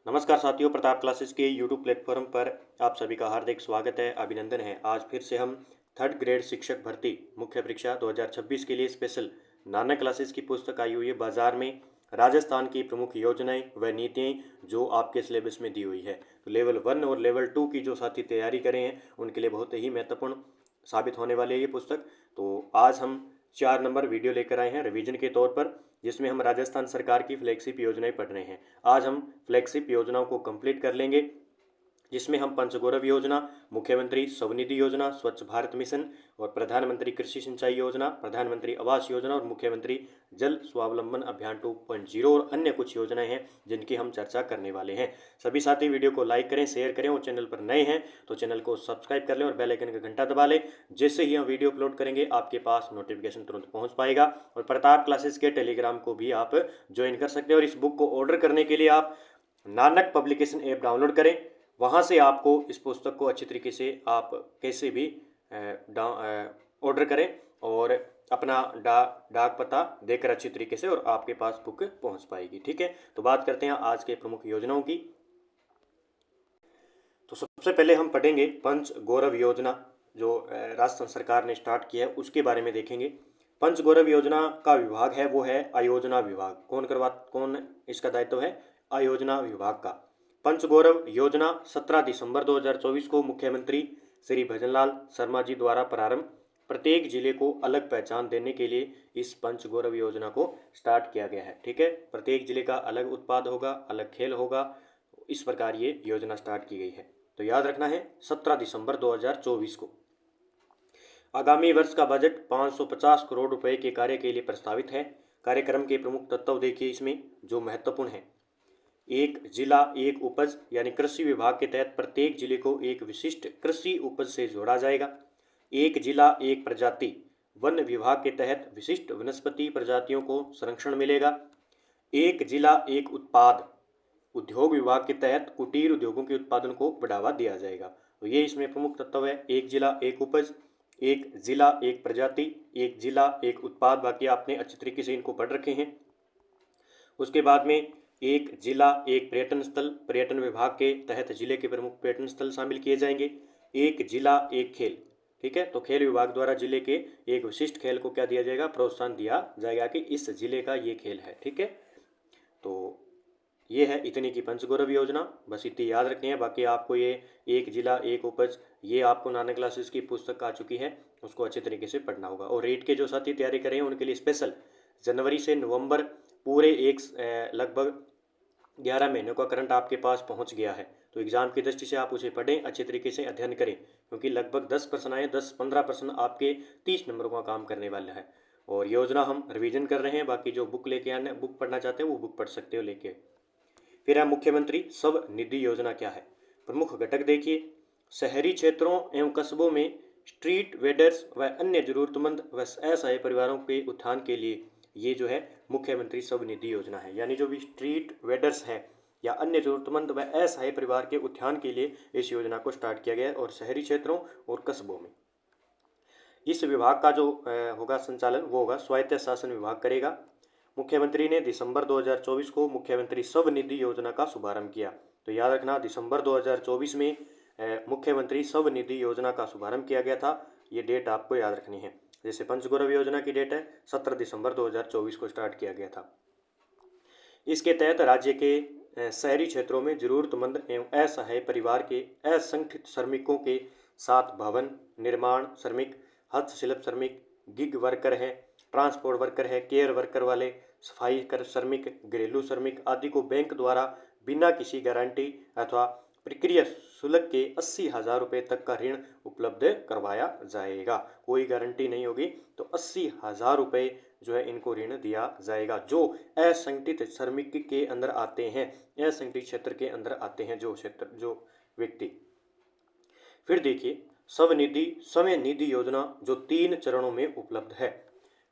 नमस्कार साथियों, प्रताप क्लासेस के यूट्यूब प्लेटफॉर्म पर आप सभी का हार्दिक स्वागत है, अभिनंदन है। आज फिर से हम थर्ड ग्रेड शिक्षक भर्ती मुख्य परीक्षा 2026 के लिए स्पेशल नानक क्लासेस की पुस्तक आई हुई है बाजार में। राजस्थान की प्रमुख योजनाएं व नीतियाँ जो आपके सिलेबस में दी हुई है। तो लेवल 1 और लेवल 2 की जो साथी तैयारी करें हैं उनके लिए बहुत ही महत्वपूर्ण साबित होने वाली है ये पुस्तक। तो आज हम 4 नंबर वीडियो लेकर आए हैं रिवीजन के तौर पर, जिसमें हम राजस्थान सरकार की फ्लैगशिप योजनाएं पढ़ रहे हैं। आज हम फ्लैगशिप योजनाओं को कंप्लीट कर लेंगे, जिसमें हम पंचगौरव योजना, मुख्यमंत्री स्वनिधि योजना, स्वच्छ भारत मिशन और प्रधानमंत्री कृषि सिंचाई योजना, प्रधानमंत्री आवास योजना और मुख्यमंत्री जल स्वावलंबन अभियान 2.0 और अन्य कुछ योजनाएं हैं जिनकी हम चर्चा करने वाले हैं। सभी साथी वीडियो को लाइक करें, शेयर करें और चैनल पर नए हैं तो चैनल को सब्सक्राइब कर लें और बेल आइकन का घंटा दबा लें। जैसे ही हम वीडियो अपलोड करेंगे आपके पास नोटिफिकेशन तुरंत पहुंच पाएगा। और प्रताप क्लासेस के टेलीग्राम को भी आप ज्वाइन कर सकते हैं। और इस बुक को ऑर्डर करने के लिए आप नानक पब्लिकेशन ऐप डाउनलोड करें। वहाँ से आपको इस पुस्तक को अच्छी तरीके से आप कैसे भी ऑर्डर करें और अपना डाक पता देकर अच्छी तरीके से, और आपके पास बुक पहुँच पाएगी। ठीक है, तो बात करते हैं आज के प्रमुख योजनाओं की। तो सबसे पहले हम पढ़ेंगे पंच गौरव योजना जो राजस्थान सरकार ने स्टार्ट किया है उसके बारे में देखेंगे। पंच गौरव योजना का विभाग है वो है आयोजना विभाग। कौन इसका दायित्व है? आयोजना विभाग का। पंच गौरव योजना 17 दिसंबर 2024 को मुख्यमंत्री श्री भजनलाल शर्मा जी द्वारा प्रारंभ। प्रत्येक जिले को अलग पहचान देने के लिए इस पंच गौरव योजना को स्टार्ट किया गया है। ठीक है, प्रत्येक जिले का अलग उत्पाद होगा, अलग खेल होगा, इस प्रकार ये योजना स्टार्ट की गई है। तो याद रखना है 17 दिसंबर 2024 को। आगामी वर्ष का बजट 550 करोड़ रुपए के कार्य के लिए प्रस्तावित है। कार्यक्रम के प्रमुख तत्व देखिए इसमें जो महत्वपूर्ण है। एक जिला एक उपज, यानी कृषि विभाग के तहत प्रत्येक जिले को एक विशिष्ट कृषि उपज से जोड़ा जाएगा। एक जिला एक प्रजाति, वन विभाग के तहत विशिष्ट वनस्पति प्रजातियों को संरक्षण मिलेगा। एक जिला एक उत्पाद, उद्योग विभाग के तहत कुटीर उद्योगों के उत्पादन को बढ़ावा दिया जाएगा। तो ये इसमें प्रमुख तत्व है। एक जिला एक उपज, एक जिला एक प्रजाति, एक जिला एक उत्पाद। बाकी आपने अच्छी तरीके से इनको पढ़ रखे हैं। उसके बाद में एक जिला एक पर्यटन स्थल, पर्यटन विभाग के तहत जिले के प्रमुख पर्यटन स्थल शामिल किए जाएंगे। एक जिला एक खेल, ठीक है, तो खेल विभाग द्वारा जिले के एक विशिष्ट खेल को क्या दिया जाएगा? प्रोत्साहन दिया जाएगा कि इस जिले का ये खेल है। ठीक है, तो ये है इतनी की पंचगौरव योजना, बस इतनी याद रखनी है। बाकी आपको ये एक जिला एक उपज, ये आपको नानक क्लासेस की पुस्तक आ चुकी है, उसको अच्छे तरीके से पढ़ना होगा। और रीट के जो साथी तैयारी करें उनके लिए स्पेशल जनवरी से नवंबर पूरे लगभग 11 महीनों का करंट आपके पास पहुंच गया है। तो एग्जाम की दृष्टि से आप उसे पढ़ें, अच्छे तरीके से अध्ययन करें, क्योंकि लगभग 10 प्रश्न आए, 10-15% आपके 30 नंबरों का काम करने वाला है। और योजना हम रिवीजन कर रहे हैं। बाकी जो बुक लेके आने, बुक पढ़ना चाहते हैं वो बुक पढ़ सकते हो लेके। फिर है मुख्यमंत्री स्वनिधि योजना क्या है? प्रमुख घटक देखिए। शहरी क्षेत्रों एवं कस्बों में स्ट्रीट वेडर्स व अन्य जरूरतमंद व असहाय परिवारों के उत्थान के लिए ये जो है मुख्यमंत्री स्वनिधि योजना है। यानी जो भी स्ट्रीट वेडर्स हैं या अन्य जरूरतमंद व असहाय परिवार के उत्थान के लिए इस योजना को स्टार्ट किया गया है, और शहरी क्षेत्रों और कस्बों में। इस विभाग का जो होगा संचालन वो होगा स्वायत्त शासन विभाग करेगा। मुख्यमंत्री ने दिसंबर 2024 को मुख्यमंत्री स्वनिधि योजना का शुभारंभ किया। तो याद रखना दिसंबर 2024 में मुख्यमंत्री स्वनिधि योजना का शुभारंभ किया गया था। ये डेट आपको याद रखनी है। जैसे पंचगौरव योजना की डेट है 17 दिसंबर 2024 को स्टार्ट किया गया था। इसके तहत राज्य के शहरी क्षेत्रों में जरूरतमंद एवं असहाय परिवार के असंगठित श्रमिकों के साथ भवन निर्माण श्रमिक, हस्तशिल्प श्रमिक, गिग वर्कर है, ट्रांसपोर्ट वर्कर है, केयर वर्कर वाले, सफाई कर श्रमिक, घरेलू श्रमिक आदि को बैंक द्वारा बिना किसी गारंटी अथवा प्रक्रिया शुल्क के 80,000 रुपये तक का ऋण उपलब्ध करवाया जाएगा। कोई गारंटी नहीं होगी, तो 80,000 रुपये जो है इनको ऋण दिया जाएगा, जो असंगठित श्रमिक के अंदर आते हैं, असंगठित क्षेत्र के अंदर आते हैं जो व्यक्ति। फिर देखिए स्वनिधि समय निधि योजना जो 3 चरणों में उपलब्ध है।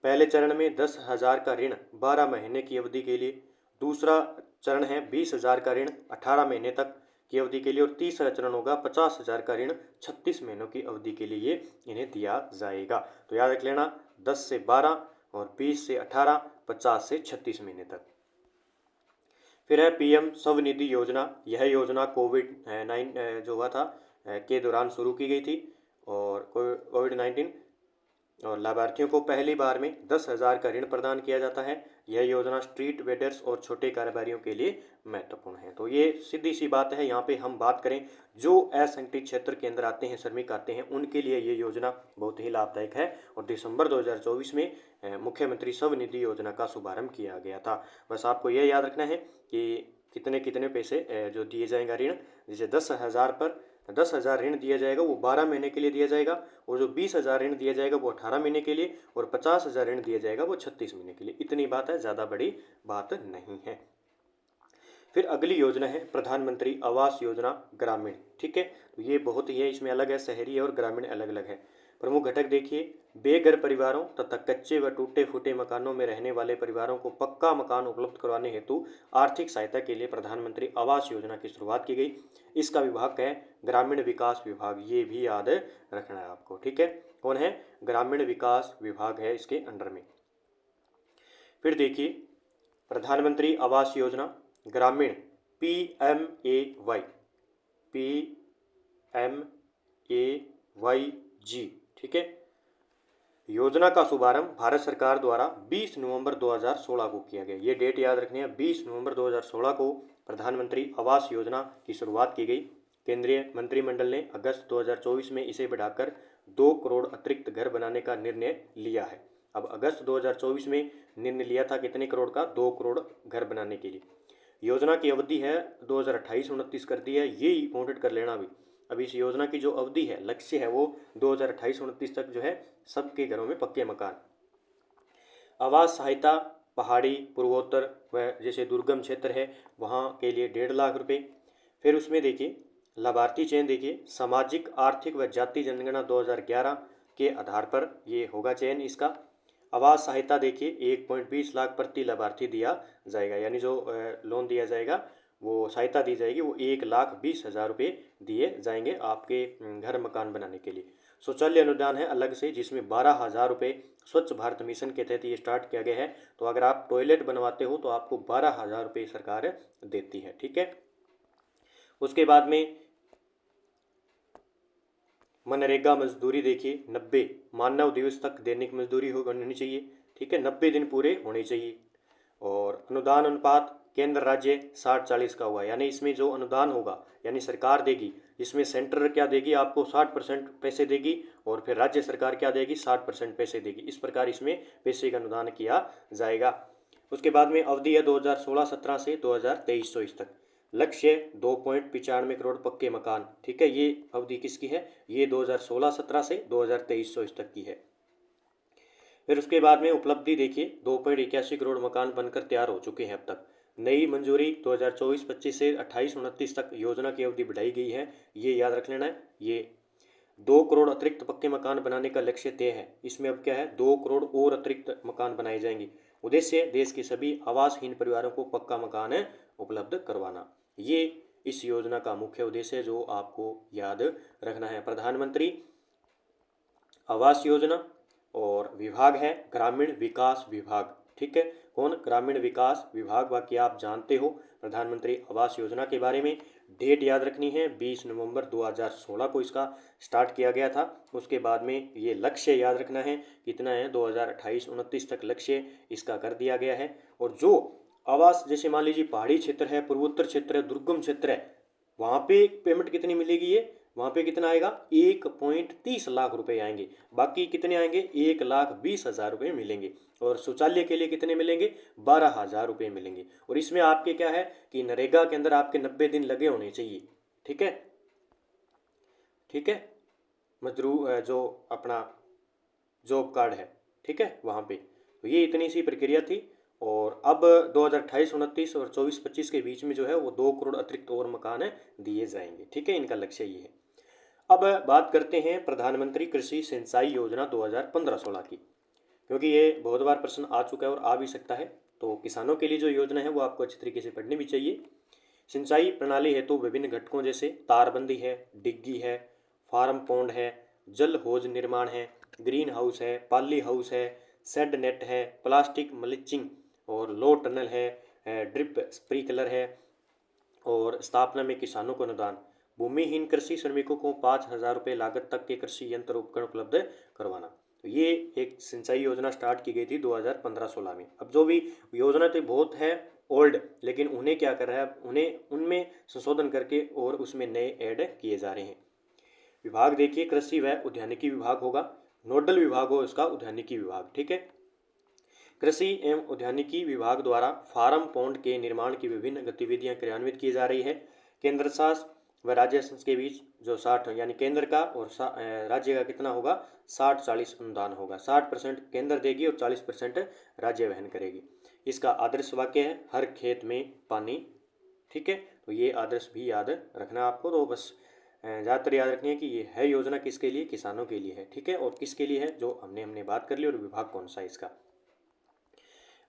पहले चरण में 10,000 का ऋण 12 महीने की अवधि के लिए, दूसरा चरण है 20,000 का ऋण 18 महीने तक की अवधि के लिए, और तीसरा चरण होगा 50,000 का ऋण 36 महीनों की अवधि के लिए इन्हें दिया जाएगा। तो याद रख लेना 10 से 12 और 20 से 18, 50 से 36 महीने तक। फिर है पीएम स्वनिधि योजना। यह योजना कोविड 9 जो हुआ था के दौरान शुरू की गई थी। और कोविड-19 और लाभार्थियों को पहली बार में 10,000 का ऋण प्रदान किया जाता है। यह योजना स्ट्रीट वेंडर्स और छोटे कारोबारियों के लिए महत्वपूर्ण है। तो ये सीधी सी बात है। यहाँ पे हम बात करें जो असंगठित क्षेत्र के अंदर आते हैं, श्रमिक आते हैं, उनके लिए ये योजना बहुत ही लाभदायक है। और दिसंबर 2024 में मुख्यमंत्री स्वनिधि योजना का शुभारंभ किया गया था। बस आपको यह याद रखना है कि कितने कितने पैसे जो दिए जाएगा ऋण, जैसे 10,000 पर 10,000 ऋण दिया जाएगा वो 12 महीने के लिए दिया जाएगा, और जो 20,000 ऋण दिया जाएगा वो 18 महीने के लिए, और 50,000 ऋण दिया जाएगा वो 36 महीने के लिए। इतनी बात है, ज़्यादा बड़ी बात नहीं है। फिर अगली योजना है प्रधानमंत्री आवास योजना ग्रामीण। ठीक है, तो ये बहुत ही है, इसमें अलग है, शहरी और ग्रामीण अलग अलग है। प्रमुख घटक देखिए, बेघर परिवारों तथा कच्चे व टूटे फूटे मकानों में रहने वाले परिवारों को पक्का मकान उपलब्ध करवाने हेतु आर्थिक सहायता के लिए प्रधानमंत्री आवास योजना की शुरुआत की गई। इसका विभाग है ग्रामीण विकास विभाग, ये भी याद रखना है आपको। ठीक है, कौन है? ग्रामीण विकास विभाग है इसके अंडर में। फिर देखिए प्रधानमंत्री आवास योजना ग्रामीण PMAY, PMAYG। ठीक है, योजना का शुभारंभ भारत सरकार द्वारा 20 नवंबर 2016 को किया गया। ये डेट याद रखनी है, 20 नवंबर 2016 को प्रधानमंत्री आवास योजना की शुरुआत की गई। केंद्रीय मंत्रिमंडल ने अगस्त 2024 में इसे बढ़ाकर 2 करोड़ अतिरिक्त घर बनाने का निर्णय लिया है। अब अगस्त 2024 में निर्णय लिया था कितने करोड़ का? 2 करोड़ घर बनाने के लिए। योजना की अवधि है 2028-29 कर दी है, ये इंपॉर्टेंट कर लेना भी। अब इस योजना की जो अवधि है, लक्ष्य है, वो 2028-29 तक जो है सबके घरों में पक्के मकान। आवास सहायता पहाड़ी, पूर्वोत्तर व जैसे दुर्गम क्षेत्र है वहाँ के लिए 1.5 लाख रुपए। फिर उसमें देखिए लाभार्थी चयन, देखिए सामाजिक आर्थिक व जाति जनगणना 2011 के आधार पर ये होगा चयन इसका। आवास सहायता देखिए 1.20 लाख प्रति लाभार्थी दिया जाएगा, यानी जो लोन दिया जाएगा, वो सहायता दी जाएगी, वो 1,20,000 रुपये दिए जाएंगे आपके घर मकान बनाने के लिए। शौचालय अनुदान है अलग से, जिसमें 12,000 रुपये स्वच्छ भारत मिशन के तहत ये स्टार्ट किया गया है। तो अगर आप टॉयलेट बनवाते हो तो आपको 12,000 रुपये सरकार देती है। ठीक है, उसके बाद में मनरेगा मजदूरी देखिए 90 मानव दिवस तक दैनिक मजदूरी होनी चाहिए। ठीक है, 90 दिन पूरे होने चाहिए। और अनुदान अनुपात केंद्र राज्य 60-40 का हुआ, यानी इसमें जो अनुदान होगा यानी सरकार देगी, इसमें सेंटर क्या देगी आपको? 60% पैसे देगी, और फिर राज्य सरकार क्या देगी? 60% पैसे देगी। इस प्रकार इसमें पैसे का अनुदान किया जाएगा। उसके बाद में अवधि है 2016-17 से 2023-24 तक। लक्ष्य 2.95 करोड़ पक्के मकान। ठीक है, ये अवधि किसकी है? ये 2016-17 से 2023-24 तक की है। फिर उसके बाद में उपलब्धि देखिए 2.81 करोड़ मकान बनकर तैयार हो चुके हैं अब तक। नई मंजूरी 2024-25 से 28-29 तक योजना की अवधि बढ़ाई गई है, ये याद रख लेना है। ये 2 करोड़ अतिरिक्त पक्के मकान बनाने का लक्ष्य तय है। इसमें अब क्या है? 2 करोड़ और अतिरिक्त मकान बनाए जाएंगे। उद्देश्य देश के सभी आवासहीन परिवारों को पक्का मकान उपलब्ध करवाना। ये इस योजना का मुख्य उद्देश्य है जो आपको याद रखना है। प्रधानमंत्री आवास योजना और विभाग है ग्रामीण विकास विभाग। ठीक है, कौन? ग्रामीण विकास विभाग। बाकी आप जानते हो प्रधानमंत्री आवास योजना के बारे में। डेट याद रखनी है, 20 नवंबर 2016 को इसका स्टार्ट किया गया था। उसके बाद में ये लक्ष्य याद रखना है, कितना है? 2028-29 तक लक्ष्य इसका कर दिया गया है। और जो आवास, जैसे मान लीजिए पहाड़ी क्षेत्र है, पूर्वोत्तर क्षेत्र है, दुर्गम क्षेत्र है, वहाँ पे पेमेंट कितनी मिलेगी? ये वहाँ पे कितना आएगा? 1.30 लाख रुपए आएंगे। बाकी कितने आएंगे? 1,20,000 रुपये मिलेंगे। और शौचालय के लिए कितने मिलेंगे? 12,000 रुपये मिलेंगे। और इसमें आपके क्या है कि नरेगा के अंदर आपके 90 दिन लगे होने चाहिए। ठीक है, ठीक है, मजदूर जो अपना जॉब कार्ड है, ठीक है, वहाँ पे। तो ये इतनी सी प्रक्रिया थी। और अब 2028-29 और 24-25 के बीच में जो है वो 2 करोड़ अतिरिक्त और मकान दिए जाएंगे। ठीक है, इनका लक्ष्य ये है। अब बात करते हैं प्रधानमंत्री कृषि सिंचाई योजना 2015-16 की, क्योंकि ये बहुत बार प्रश्न आ चुका है और आ भी सकता है। तो किसानों के लिए जो योजना है वो आपको अच्छी तरीके से पढ़नी भी चाहिए। सिंचाई प्रणाली हेतु विभिन्न घटकों जैसे तारबंदी है, डिग्गी है, फार्म पौंड है, जल हौज निर्माण है, ग्रीन हाउस है, पाली हाउस है, शेड नेट है, प्लास्टिक मल्चिंग और लो टनल है, ड्रिप स्प्रिंकलर है, और स्थापना में किसानों को अनुदान, भूमिहीन कृषि श्रमिकों को 5,000 रुपये लागत तक के कृषि यंत्र उपकरण उपलब्ध करवाना। तो ये एक सिंचाई योजना स्टार्ट की गई थी 2015-16 में। अब जो भी योजना तो बहुत है ओल्ड, लेकिन उन्हें क्या कर रहा है, उन्हें उनमें संशोधन करके और उसमें नए ऐड किए जा रहे हैं। विभाग देखिए, कृषि व उद्यानिकी विभाग होगा, नोडल विभाग हो इसका उद्यानिकी विभाग। ठीक है। कृषि एवं उद्यानिकी विभाग द्वारा फार्म पॉन्ड के निर्माण की विभिन्न गतिविधियां क्रियान्वित की जा रही है। केंद्र शासन व राज्य शासन के बीच जो 60 यानी केंद्र का और राज्य का कितना होगा, 60-40 अनुदान होगा। 60% केंद्र देगी और 40% राज्य वहन करेगी। इसका आदर्श वाक्य है, हर खेत में पानी। ठीक है, तो ये आदर्श भी याद रखना आपको। तो बस ज़्यादातर याद रखनी है कि ये है योजना किसके लिए, किसानों के लिए है। ठीक है, और किसके लिए है, जो हमने बात कर ली, और विभाग कौन सा है इसका।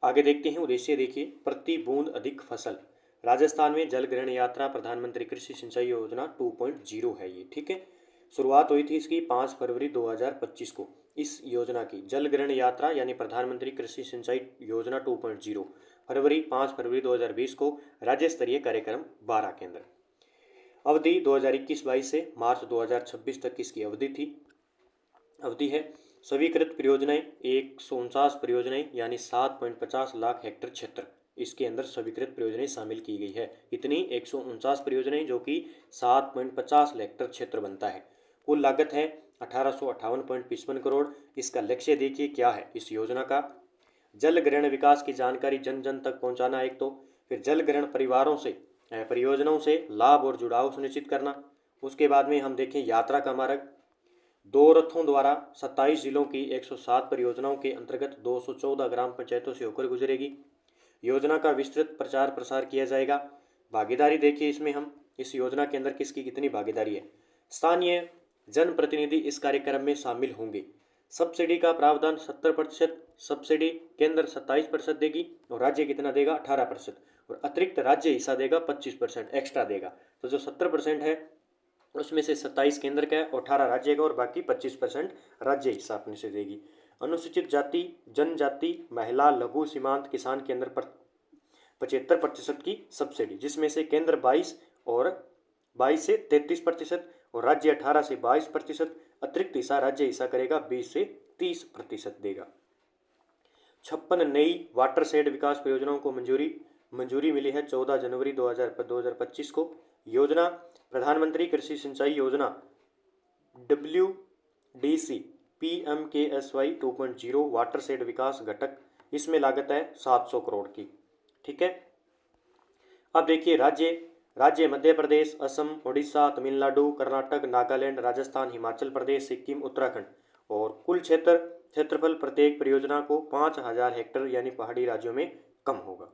आगे देखते हैं उद्देश्य। देखिए, प्रति बूंद अधिक फसल। राजस्थान में जल ग्रहण यात्रा प्रधानमंत्री कृषि सिंचाई योजना 2.0 है ये। ठीक है, शुरुआत हुई थी इसकी 5 फरवरी 2025 को। इस योजना की जल ग्रहण यात्रा यानी प्रधानमंत्री कृषि सिंचाई योजना 2.0 5 फरवरी 2020 को राज्य स्तरीय कार्यक्रम 12 केंद्र। अवधि 2021-22 से मार्च 2026 तक इसकी अवधि है। स्वीकृत परियोजनाएं 149 परियोजनाएं यानी 7.50 लाख हेक्टेयर क्षेत्र, इसके अंदर स्वीकृत परियोजनाएं शामिल की गई है। कितनी, 149 परियोजनाएं, जो कि 7.50 हेक्टेयर क्षेत्र बनता है। कुल लागत है 1858.55 करोड़। इसका लक्ष्य देखिए क्या है इस योजना का, जल ग्रहण विकास की जानकारी जन जन तक पहुंचाना एक तो, फिर जल ग्रहण परियोजनाओं से लाभ और जुड़ाव सुनिश्चित करना। उसके बाद में हम देखें यात्रा का मार्ग, 2 रथों द्वारा 27 जिलों की 107 परियोजनाओं के अंतर्गत 214 ग्राम पंचायतों से होकर गुजरेगी। योजना का विस्तृत प्रचार प्रसार किया जाएगा। भागीदारी देखिए इसमें हम, इस योजना के अंदर किसकी कितनी भागीदारी है। स्थानीय जनप्रतिनिधि इस कार्यक्रम में शामिल होंगे। सब्सिडी का प्रावधान 70%, सब्सिडी केंद्र 27% देगी और राज्य कितना देगा, 18%, और अतिरिक्त राज्य हिस्सा देगा 25% एक्स्ट्रा देगा। तो जो 70% है उसमें से 27 केंद्र का है और 18 राज्य का, और बाकी 25% राज्य हिस्सा अपने से देगी। अनुसूचित जाति जनजाति महिला लघु सीमांत किसान के अंदर 75% की सब्सिडी, जिसमें से केंद्र 22 से 33% और राज्य 18 से 22%। अतिरिक्त हिस्सा राज्य हिस्सा करेगा 20 से 30% देगा। 56 नई वाटर शेड विकास परियोजनाओं को मंजूरी मिली है 14 जनवरी 2025 को। योजना प्रधानमंत्री कृषि सिंचाई योजना WDC PMKSY 2.0 वाटर शेड विकास घटक, इसमें लागत है 700 करोड़ की। ठीक है, अब देखिए राज्य मध्य प्रदेश, असम, उड़ीसा, तमिलनाडु, कर्नाटक, नागालैंड, राजस्थान, हिमाचल प्रदेश, सिक्किम, उत्तराखंड, और कुल क्षेत्रफल प्रत्येक परियोजना को 5,000 हेक्टेयर यानी पहाड़ी राज्यों में कम होगा।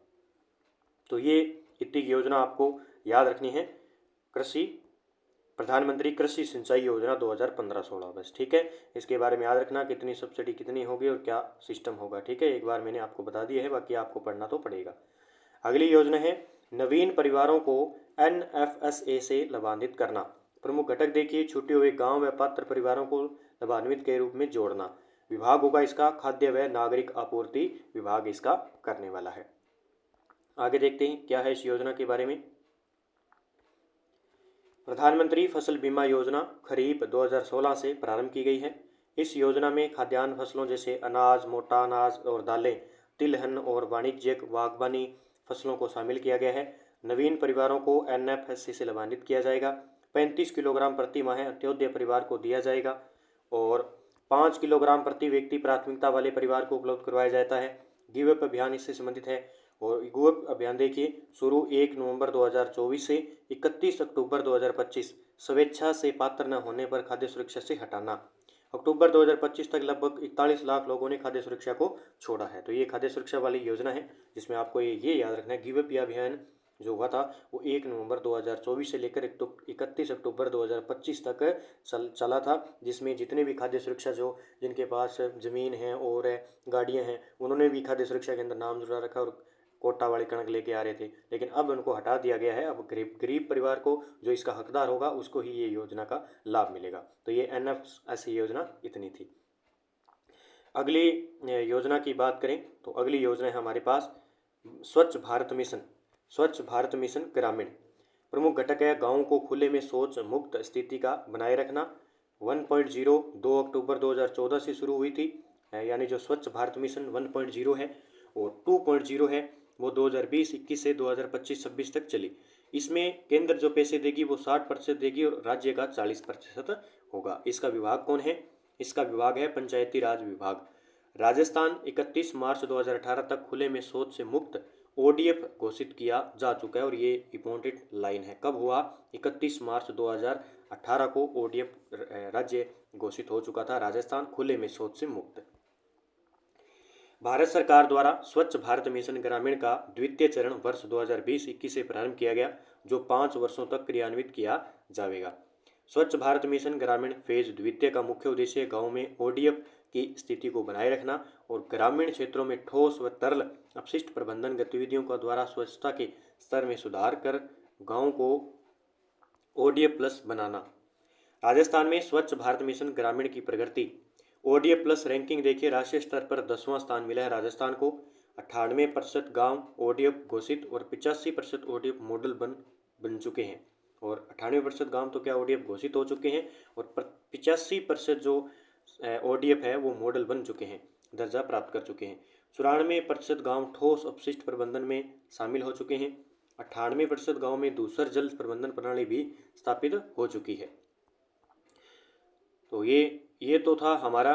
तो ये इतनी योजना आपको याद रखनी है, प्रधानमंत्री कृषि सिंचाई योजना 2015-16 बस। ठीक है, इसके बारे में याद रखना कितनी सब्सिडी कितनी होगी और क्या सिस्टम होगा। ठीक है, एक बार मैंने आपको बता दिया है, बाकी आपको पढ़ना तो पड़ेगा। अगली योजना है नवीन परिवारों को NFSA से लाभान्वित करना। प्रमुख घटक देखिए, छूटे हुए गांव व पात्र परिवारों को लाभान्वित के रूप में जोड़ना। विभाग होगा इसका खाद्य व नागरिक आपूर्ति विभाग इसका करने वाला है। आगे देखते हैं क्या है इस योजना के बारे में। प्रधानमंत्री फसल बीमा योजना खरीफ 2016 से प्रारंभ की गई है। इस योजना में खाद्यान्न फसलों जैसे अनाज, मोटा अनाज और दालें, तिलहन और वाणिज्यिक बागवानी फसलों को शामिल किया गया है। नवीन परिवारों को NFSA से लाभान्वित किया जाएगा। 35 किलोग्राम प्रति माह अंत्योदय परिवार को दिया जाएगा और 5 किलोग्राम प्रति व्यक्ति प्राथमिकता वाले परिवार को उपलब्ध करवाया जाता है। गिव अप अभियान इससे संबंधित है, और गिव अप अभियान देखिए शुरू 1 नवंबर 2024 से 31 अक्टूबर 2025। स्वेच्छा से पात्र न होने पर खाद्य सुरक्षा से हटाना। अक्टूबर 2025 तक लगभग 41 लाख लोगों ने खाद्य सुरक्षा को छोड़ा है। तो ये खाद्य सुरक्षा वाली योजना है, जिसमें आपको ये याद रखना है। गिव अप अभियान जो हुआ था वो 1 नवंबर 2024 से लेकर 31 अक्टूबर 2025 तक चला था, जिसमें जितने भी खाद्य सुरक्षा जिनके पास ज़मीन है और गाड़ियां हैं, उन्होंने भी खाद्य सुरक्षा के अंदर नाम जुड़ा रखा और कोटा वाली कणक लेके आ रहे थे, लेकिन अब उनको हटा दिया गया है। अब गरीब परिवार को, जो इसका हकदार होगा, उसको ही ये योजना का लाभ मिलेगा। तो ये NFSA योजना इतनी थी। अगली योजना की बात करें तो अगली योजना है हमारे पास स्वच्छ भारत मिशन, स्वच्छ भारत मिशन ग्रामीण प्रमुख घटक है गाँव को खुले में शौच मुक्त स्थिति का बनाए रखना। 1.0 2 अक्टूबर 2014 से शुरू हुई थी, यानी जो स्वच्छ भारत मिशन 1.0 है, और 2.0 है वो 2020-21 से 2025-26 तक चली। इसमें केंद्र जो पैसे देगी वो 60% देगी और राज्य का 40% होगा। इसका विभाग कौन है? इसका विभाग है पंचायती राज विभाग। राजस्थान 31 मार्च 2018 तक खुले में शौच से मुक्त ओडीएफ घोषित किया जा चुका है, और ये इंपॉर्टेंट लाइन है। कब हुआ? 31 मार्च 2018 को ओडीएफ राज्य घोषित हो चुका था राजस्थान, खुले में शौच से मुक्त। भारत सरकार द्वारा स्वच्छ भारत मिशन ग्रामीण का द्वितीय चरण वर्ष 2020-21 से प्रारंभ किया गया, जो 5 वर्षों तक क्रियान्वित किया जाएगा। स्वच्छ भारत मिशन ग्रामीण फेज द्वितीय का मुख्य उद्देश्य गांव में ओडीएफ की स्थिति को बनाए रखना और ग्रामीण क्षेत्रों में ठोस व तरल अपशिष्ट प्रबंधन गतिविधियों का द्वारा स्वच्छता के स्तर में सुधार कर गांव को ओडीएफ प्लस बनाना। राजस्थान में स्वच्छ भारत मिशन ग्रामीण की प्रगति। ओडीएफ प्लस रैंकिंग देखिए, राष्ट्रीय स्तर पर 10वां स्थान मिला है राजस्थान को। 98% गांव ओडीएफ घोषित और 85% ओडीएफ मॉडल बन चुके हैं। और 98% गांव तो क्या ओडीएफ घोषित हो चुके हैं, और 85% जो ओडीएफ है वो मॉडल बन चुके हैं, दर्जा प्राप्त कर चुके हैं। 94% गांव ठोस अपशिष्ट प्रबंधन में शामिल हो चुके हैं। 98% गांव में दूसर जल प्रबंधन प्रणाली भी स्थापित हो चुकी है। तो ये तो था हमारा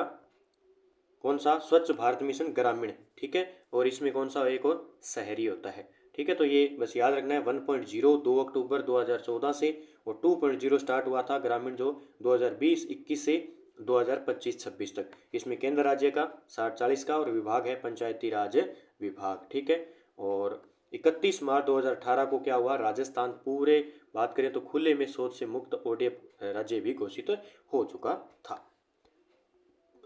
कौन सा? स्वच्छ भारत मिशन ग्रामीण, ठीक है। और इसमें कौन सा एक और शहरी होता है, ठीक है। तो ये बस याद रखना है। 1.0 2 अक्टूबर 2014 से, और 2.0 स्टार्ट हुआ था ग्रामीण जो 2020-21 से 2025-26 तक। इसमें केंद्र राज्य का 60-40 का, और विभाग है पंचायती राज विभाग, ठीक है। और 31 मार्च 2018 को क्या हुआ? राजस्थान पूरे बात करें तो खुले में शौच से मुक्त ओडीएफ राज्य भी घोषित हो चुका था।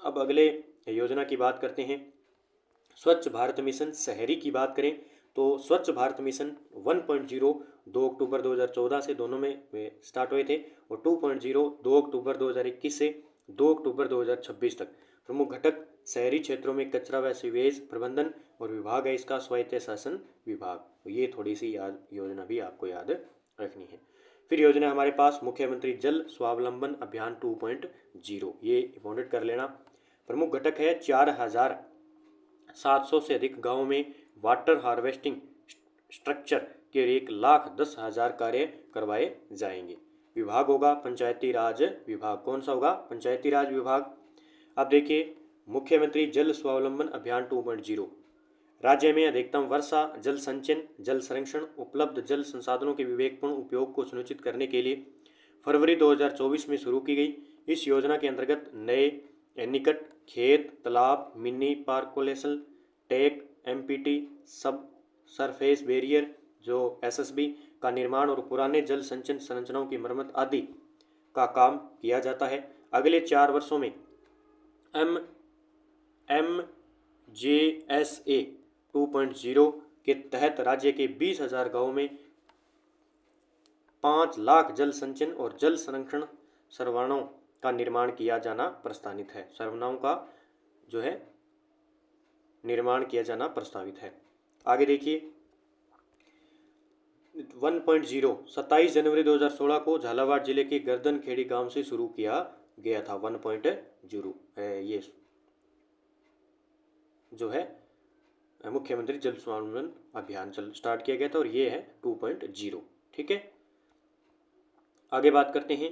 अब अगले योजना की बात करते हैं। स्वच्छ भारत मिशन शहरी की बात करें तो स्वच्छ भारत मिशन 1.0 2 अक्टूबर 2014 से दोनों में स्टार्ट हुए थे, और 2.0 2 अक्टूबर 2021 से 2 अक्टूबर 2026 तक। प्रमुख घटक शहरी क्षेत्रों में कचरा व सीवेज प्रबंधन, और विभाग है इसका स्वायत्त शासन विभाग। तो ये थोड़ी सी योजना भी आपको याद रखनी है। फिर योजना हमारे पास मुख्यमंत्री जल स्वावलंबन अभियान 2.0, ये इंपॉर्टेंट कर लेना। प्रमुख घटक है 4700 से अधिक गांवों में वाटर हार्वेस्टिंग स्ट्रक्चर के 1,10,000 कार्य करवाए जाएंगे। विभाग होगा पंचायती राज विभाग। कौन सा होगा? पंचायती राज विभाग। अब देखिए, मुख्यमंत्री जल स्वावलंबन अभियान 2.0। राज्य में अधिकतम वर्षा जल संचयन, जल संरक्षण, उपलब्ध जल संसाधनों के विवेकपूर्ण उपयोग को सुनिश्चित करने के लिए फरवरी 2024 में शुरू की गई। इस योजना के अंतर्गत नए निकट खेत, तालाब, मिनी पार्कोलेशन टैंक, एमपीटी, सब सरफेस बैरियर जो एसएसबी का निर्माण और पुराने जल संचयन संरचनाओं की मरम्मत आदि का काम किया जाता है। अगले 4 वर्षों में MJSA 2.0 के तहत राज्य के 20,000 गाँवों में 5 लाख जल संचयन और जल संरक्षण सर्वाणों का निर्माण किया जाना प्रस्तावित है। सर्वनाओं का जो है निर्माण किया जाना प्रस्तावित है। आगे देखिए 1.0 27 जनवरी 2016 को झालावाड़ जिले के गर्दनखेड़ी गांव से शुरू किया गया था। 1.0 ये जो है मुख्यमंत्री जल स्वावलंबन अभियान स्टार्ट किया गया था, और ये है 2.0, ठीक है। आगे बात करते हैं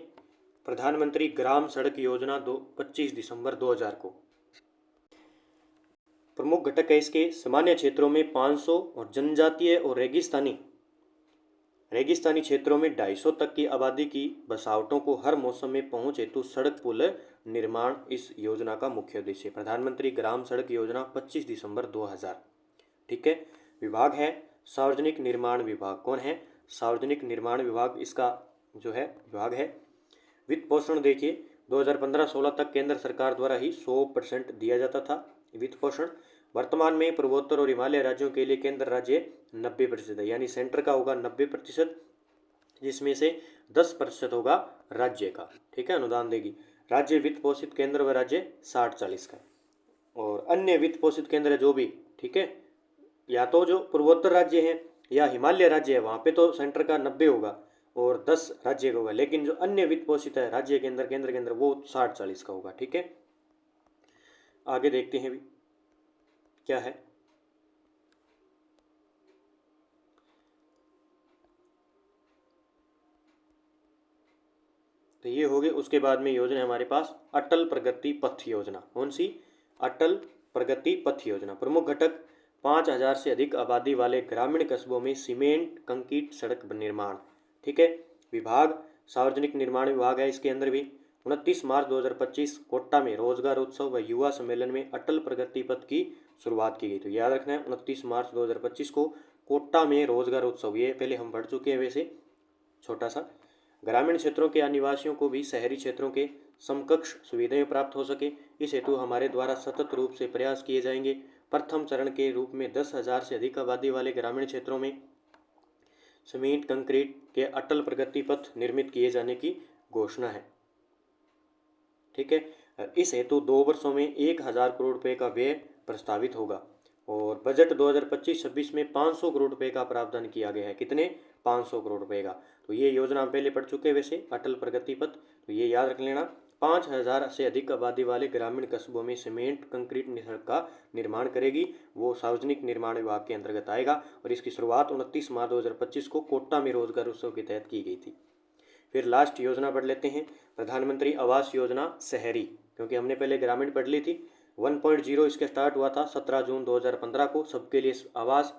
प्रधानमंत्री ग्राम सड़क योजना 25 दिसंबर 2000 को। प्रमुख घटक है इसके सामान्य क्षेत्रों में 500 और जनजातीय और रेगिस्तानी क्षेत्रों में 250 तक की आबादी की बसावटों को हर मौसम में पहुंच हेतु सड़क पुल निर्माण इस योजना का मुख्य उद्देश्य। प्रधानमंत्री ग्राम सड़क योजना 25 दिसंबर 2000, ठीक है। विभाग है सार्वजनिक निर्माण विभाग। कौन है? सार्वजनिक निर्माण विभाग इसका जो है विभाग है। वित्त पोषण देखिए 2015-16 तक केंद्र सरकार द्वारा ही 100% दिया जाता था वित्त पोषण। वर्तमान में पूर्वोत्तर और हिमालय राज्यों के लिए केंद्र राज्य 90% है, यानी सेंटर का होगा 90%, जिसमें से 10% होगा राज्य का, ठीक है, अनुदान देगी। राज्य वित्त पोषित केंद्र व राज्य 60-40 का, और अन्य वित्त पोषित केंद्र जो भी, ठीक है, या तो जो पूर्वोत्तर राज्य हैं या हिमालय राज्य है वहाँ पे तो सेंटर का 90 होगा और 10 राज्य का होगा, लेकिन जो अन्य वित्त पोषित है राज्य के अंदर, केंद्र के अंदर, वो 60-40 का होगा। ठीक है, आगे देखते हैं भी क्या है। तो ये हो गए। उसके बाद में योजना है हमारे पास अटल प्रगति पथ योजना। कौन सी? अटल प्रगति पथ योजना। प्रमुख घटक 5,000 से अधिक आबादी वाले ग्रामीण कस्बों में सीमेंट कंक्रीट सड़क निर्माण। ठीक है, विभाग सार्वजनिक निर्माण विभाग है इसके अंदर भी। 29 मार्च 2025 कोटा में रोजगार उत्सव व युवा सम्मेलन में अटल प्रगति पथ की शुरुआत की गई। तो याद रखना है 29 मार्च 2025 को कोटा में रोजगार उत्सव, ये पहले हम पढ़ चुके हैं वैसे, छोटा सा। ग्रामीण क्षेत्रों के आदिवासियों को भी शहरी क्षेत्रों के समकक्ष सुविधाएं प्राप्त हो सके, इस हेतु हमारे द्वारा सतत रूप से प्रयास किए जाएंगे। प्रथम चरण के रूप में 10,000 से अधिक आबादी वाले ग्रामीण क्षेत्रों में सीमेंट कंक्रीट के अटल प्रगति पथ निर्मित किए जाने की घोषणा है। ठीक है, इस हेतु 2 वर्षों में 1,000 करोड़ रुपए का व्यय प्रस्तावित होगा और बजट 2025-26 में 500 करोड़ रुपए का प्रावधान किया गया है। कितने? 500 करोड़ रुपए का। तो ये योजना हम पहले पढ़ चुके हैं वैसे, अटल प्रगति पथ। तो ये याद रख लेना, 5,000 से अधिक आबादी वाले ग्रामीण कस्बों में सीमेंट कंक्रीट सड़क का निर्माण करेगी, वो सार्वजनिक निर्माण विभाग के अंतर्गत आएगा और इसकी शुरुआत 29 मार्च 2025 को कोटा में रोजगार उत्सव के तहत की गई थी। फिर लास्ट योजना पढ़ लेते हैं, प्रधानमंत्री आवास योजना शहरी, क्योंकि हमने पहले ग्रामीण पढ़ ली थी। 1.0 इसका स्टार्ट हुआ था 17 जून 2015 को, सबके लिए आवास,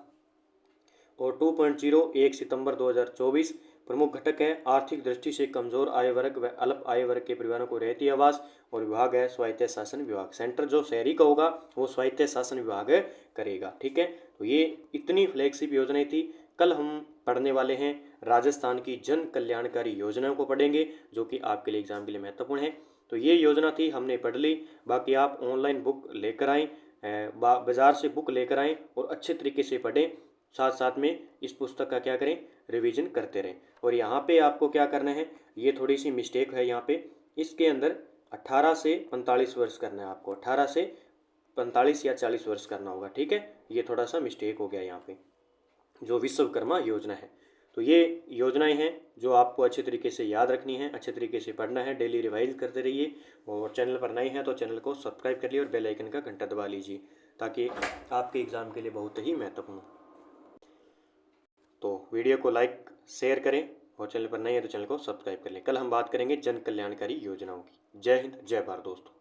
और 2.0 1 सितंबर 2024। प्रमुख घटक है आर्थिक दृष्टि से कमजोर आय वर्ग व अल्प आय वर्ग के परिवारों को रहती आवास, और विभाग है स्वायत्त शासन विभाग। सेंटर जो शहरी का होगा वो स्वायत्त शासन विभाग करेगा। ठीक है, तो ये इतनी फ्लैगशिप योजनाएं थी। कल हम पढ़ने वाले हैं राजस्थान की जन कल्याणकारी योजनाओं को पढ़ेंगे, जो कि आपके लिए एग्जाम के लिए महत्वपूर्ण है। तो ये योजना थी, हमने पढ़ ली। बाकी आप ऑनलाइन बुक लेकर आएँ, बाजार से बुक लेकर आएँ और अच्छे तरीके से पढ़ें। साथ साथ में इस पुस्तक का क्या करें, रिवीजन करते रहें। और यहाँ पे आपको क्या करना है, ये थोड़ी सी मिस्टेक है यहाँ पे, इसके अंदर 18 से 45 वर्ष करना है आपको, 18 से 45 या 40 वर्ष करना होगा। ठीक है, ये थोड़ा सा मिस्टेक हो गया यहाँ पे, जो विश्वकर्मा योजना है। तो ये योजनाएं हैं जो आपको अच्छे तरीके से याद रखनी है, अच्छे तरीके से पढ़ना है, डेली रिवाइज करते रहिए। और चैनल पर नए हैं तो चैनल को सब्सक्राइब कर लिए और बेल आइकन का घंटा दबा लीजिए, ताकि आपके एग्ज़ाम के लिए बहुत ही महत्वपूर्ण। तो वीडियो को लाइक शेयर करें और चैनल पर नए हैं तो चैनल को सब्सक्राइब कर लें। कल हम बात करेंगे जन कल्याणकारी योजनाओं की। जय हिंद, जय भारत दोस्तों।